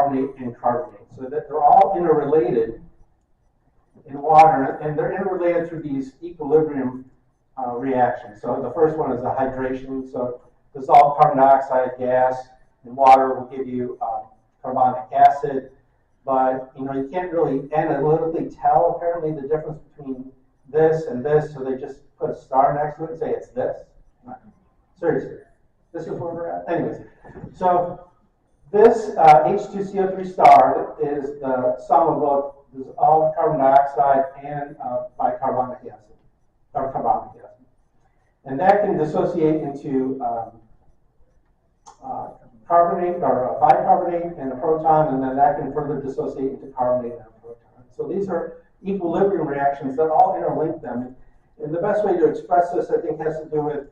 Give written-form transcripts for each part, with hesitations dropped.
bicarbonate and carbonate. So that they're all interrelated in water, and they're interrelated through these equilibrium reactions. So the first one is the hydration. So dissolved carbon dioxide gas in water will give you carbonic acid, but you can't really analytically tell apparently the difference between this and this, so they just put a star next to it and say it's this. Seriously, this is where we're at. Anyways, so this H2CO3 star is the sum of both dissolved carbon dioxide and bicarbonic acid, or carbonic acid. And that can dissociate into carbonate or bicarbonate and a proton, and then that can further dissociate into carbonate and a proton. So these are equilibrium reactions that all interlink them. And the best way to express this, I think, has to do with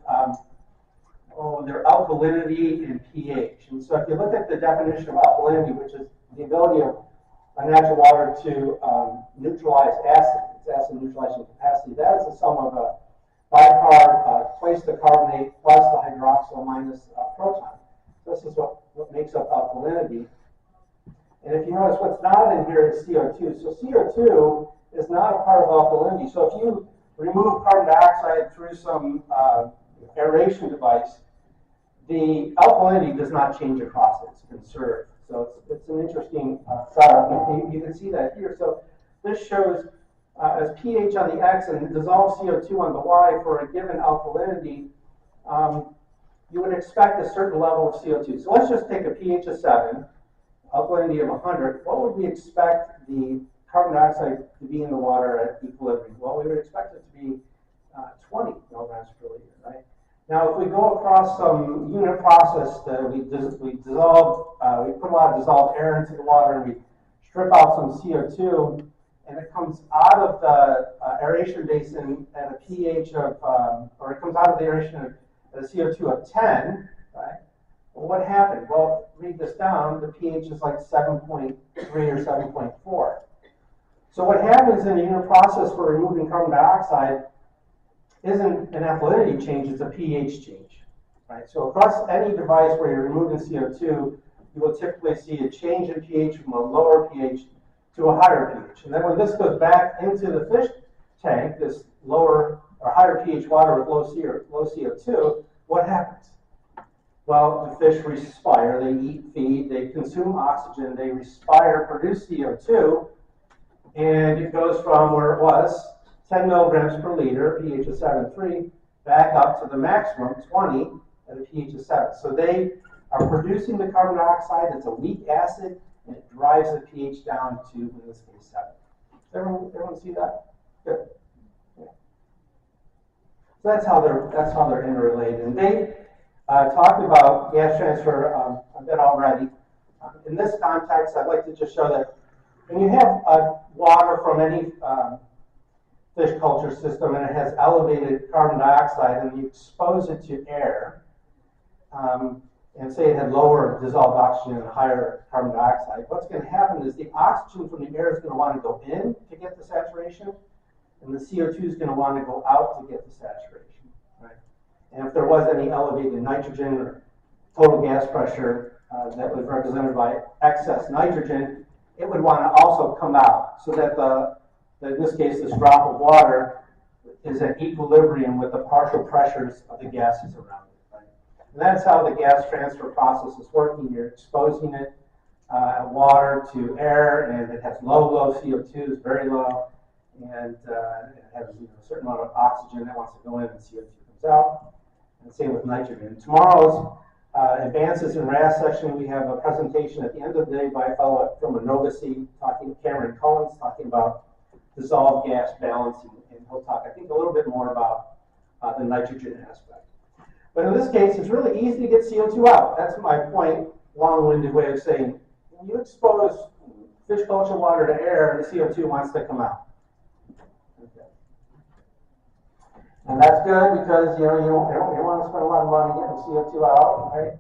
their alkalinity and pH. And so if you look at the definition of alkalinity, which is the ability of a natural water to neutralize acid, its acid neutralizing capacity, that is the sum of a bicarb twice the carbonate plus the hydroxyl minus proton. This is what makes up alkalinity. And if you notice, what's not in here is CO2. So CO2 is not a part of alkalinity. So if you remove carbon dioxide through some aeration device, the alkalinity does not change across it. It's conserved. So it's an interesting setup. You can see that here. So this shows as pH on the X and dissolved CO2 on the Y for a given alkalinity, you would expect a certain level of CO2. So let's just take a pH of 7, alkalinity of 100. What would we expect the carbon dioxide to be in the water at equilibrium? Well, we would expect it to be 20 milligrams per liter, right? Now, if we go across some unit process that we put a lot of dissolved air into the water and we strip out some CO2, and it comes out of the aeration basin at a pH of, or it comes out of the aeration at a CO2 of 10, right? Well, what happened? Well, read this down, the pH is like 7.3 or 7.4. So what happens in the unit process for removing carbon dioxide isn't an alkalinity change, it's a pH change, right? So across any device where you're removing CO2, you will typically see a change in pH from a lower pH to a higher pH. And then when this goes back into the fish tank, this lower or higher pH water with low CO2, what happens? Well, the fish respire, they eat, feed, they consume oxygen, they respire, produce CO2, and it goes from where it was, 10 milligrams per liter, pH of 7.3, back up to the maximum, 20, at a pH of 7. So they are producing the carbon dioxide, it's a weak acid, and it drives the pH down to, in this case, 7. Everyone see that? Good. Yeah. So that's how they're interrelated. And they talked about gas transfer a bit already. In this context, I'd like to just show that when you have water from any fish culture system and it has elevated carbon dioxide and you expose it to air, and say it had lower dissolved oxygen and higher carbon dioxide, what's going to happen is the oxygen from the air is going to want to go in to get the saturation, and the CO2 is going to want to go out to get the saturation, right? And if there was any elevated nitrogen or total gas pressure that was represented by excess nitrogen, it would want to also come out so that in this case, this drop of water is at equilibrium with the partial pressures of the gases around it. And that's how the gas transfer process is working. You're exposing it, water to air, and it has low CO2, it's very low, and it has a certain amount of oxygen that wants to go in and CO2 comes out. And same with nitrogen. Tomorrow's advances in RAS section, we have a presentation at the end of the day by a fellow from Innovacy, Cameron Collins, talking about dissolved gas balancing, and he'll talk, I think, a little bit more about the nitrogen aspect. But in this case, it's really easy to get CO2 out. That's my point, long-winded way of saying, when you expose fish culture water to air, the CO2 wants to come out. Okay. And that's good because you don't want to spend a lot of money getting CO2 out, right?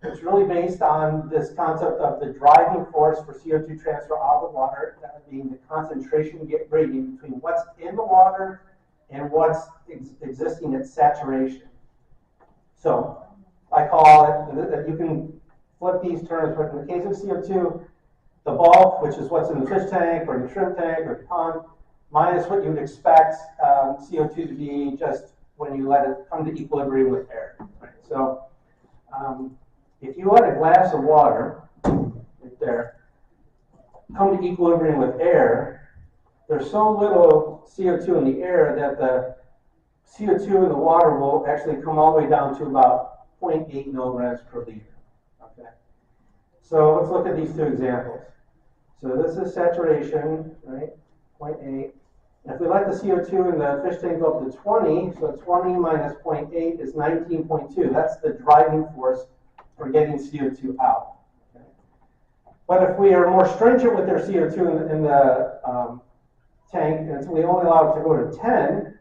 It's really based on this concept of the driving force for CO2 transfer out of the water, that being the concentration gradient between what's in the water and what's existing at saturation. So I call it, you can flip these terms, but in the case of CO2, the bulk, which is what's in the fish tank or the shrimp tank or the pond, minus what you would expect CO2 to be just when you let it come to equilibrium with air. Right? So if you let a glass of water, right there, come to equilibrium with air, there's so little CO2 in the air that the CO2 in the water will actually come all the way down to about 0.8 milligrams per liter. Okay. So let's look at these two examples. So this is saturation, right? 0.8. And if we let the CO2 in the fish tank go up to 20, so 20 minus 0.8 is 19.2. That's the driving force for getting CO2 out. Okay. But if we are more stringent with their CO2 in the tank, and so we only allow it to go to 10,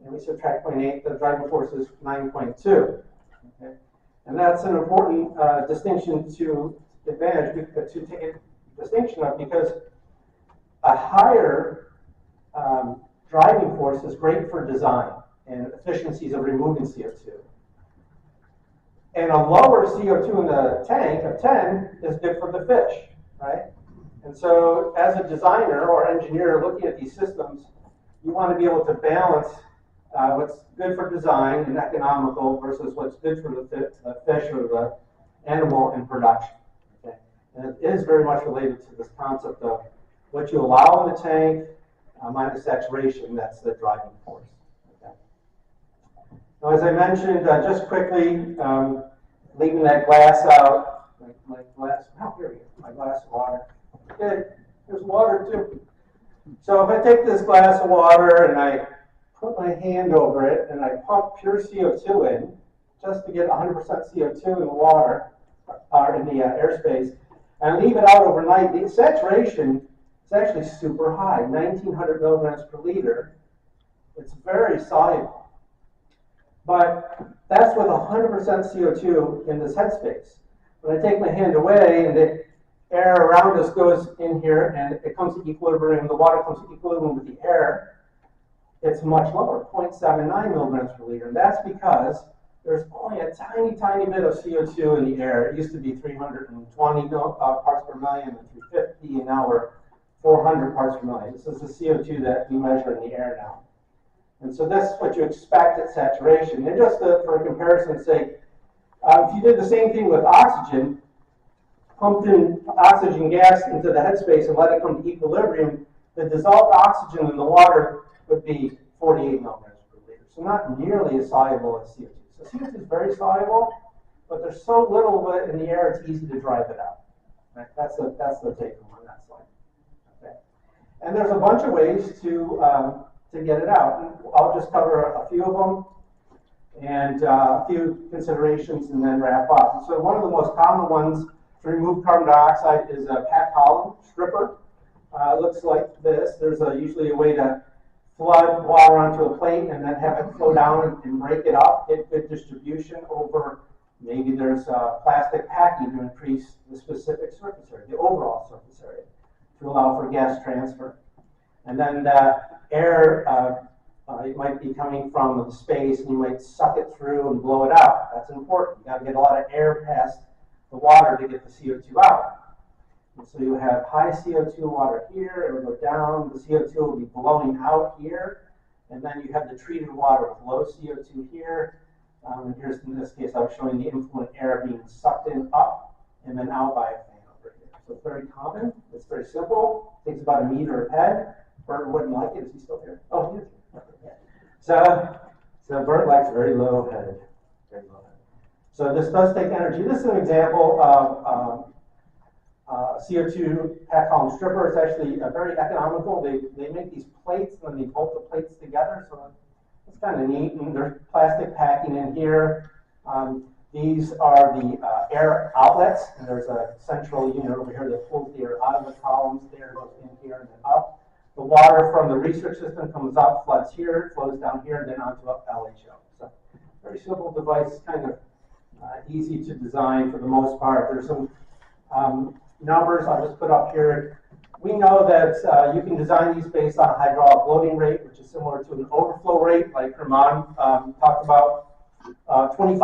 and we subtract 0.8, the driving force is 9.2. Okay? And that's an important distinction to advantage, to take a distinction of, because a higher driving force is great for design and efficiencies of removing CO2. And a lower CO2 in the tank of 10 is good for the fish, right? And so as a designer or engineer looking at these systems, you want to be able to balance what's good for design and economical versus what's good for the fish or the animal in production. Okay? And it is very much related to this concept of what you allow in the tank minus saturation, that's the driving force. Okay? Now, as I mentioned, just quickly, leaving that glass out, my glass, oh, here we go, my glass of water. Okay, there's water too. So if I take this glass of water and I put my hand over it and I pump pure CO2 in, just to get 100% CO2 in the water, or in the airspace, and leave it out overnight, the saturation is actually super high, 1900 milligrams per liter. It's very soluble. But that's with 100% CO2 in this headspace. When I take my hand away and the air around us goes in here and it comes to equilibrium, the water comes to equilibrium with the air, it's much lower, 0.79 milligrams per liter. And that's because there's only a tiny, tiny bit of CO2 in the air. It used to be 320 parts per million and 350, and now we're 400 parts per million. This is the CO2 that we measure in the air now. And so that's what you expect at saturation. And just for comparison's sake, if you did the same thing with oxygen, pumped in oxygen gas into the headspace and let it come to equilibrium, the dissolved oxygen in the water would be 48 milligrams per liter. So not nearly as soluble as CO2. So CO2 is very soluble, but there's so little of it in the air, it's easy to drive it out. Right? That's the take home on that slide. Okay. And there's a bunch of ways to get it out. And I'll just cover a few of them and a few considerations and then wrap up. So one of the most common ones to remove carbon dioxide is a packed column stripper. It looks like this. There's usually a way to flood water onto a plate and then have it flow down and break it up, get good distribution over. Maybe there's plastic packing to increase the specific surface area, the overall surface area, to allow for gas transfer. And then air, it might be coming from the space, and you might suck it through and blow it out. That's important. You got to get a lot of air past the water to get the CO2 out. And so you have high CO2 water here, it will go down, the CO2 will be blowing out here, and then you have the treated water with low CO2 here. And here's, in this case, I was showing the influent air being sucked in up and then out by a fan over here. So it's very common, it's very simple, it takes about a meter of head. Bert wouldn't like it, is he still here? Oh, he is. So Bert likes very low headed, very low headed. So this does take energy. This is an example of CO2 pack column stripper. It's actually very economical. They make these plates and then they bolt the plates together. So it's kind of neat. And there's plastic packing in here. These are the air outlets. And there's a central unit over here that pulls the air out of the columns. The air goes in here and then up. The water from the research system comes up, floods here, flows down here, and then onto a LHO. So very simple device, kind of easy to design for the most part. There's some numbers I'll just put up here. We know that you can design these based on a hydraulic loading rate, which is similar to an overflow rate, like Herman talked about. 25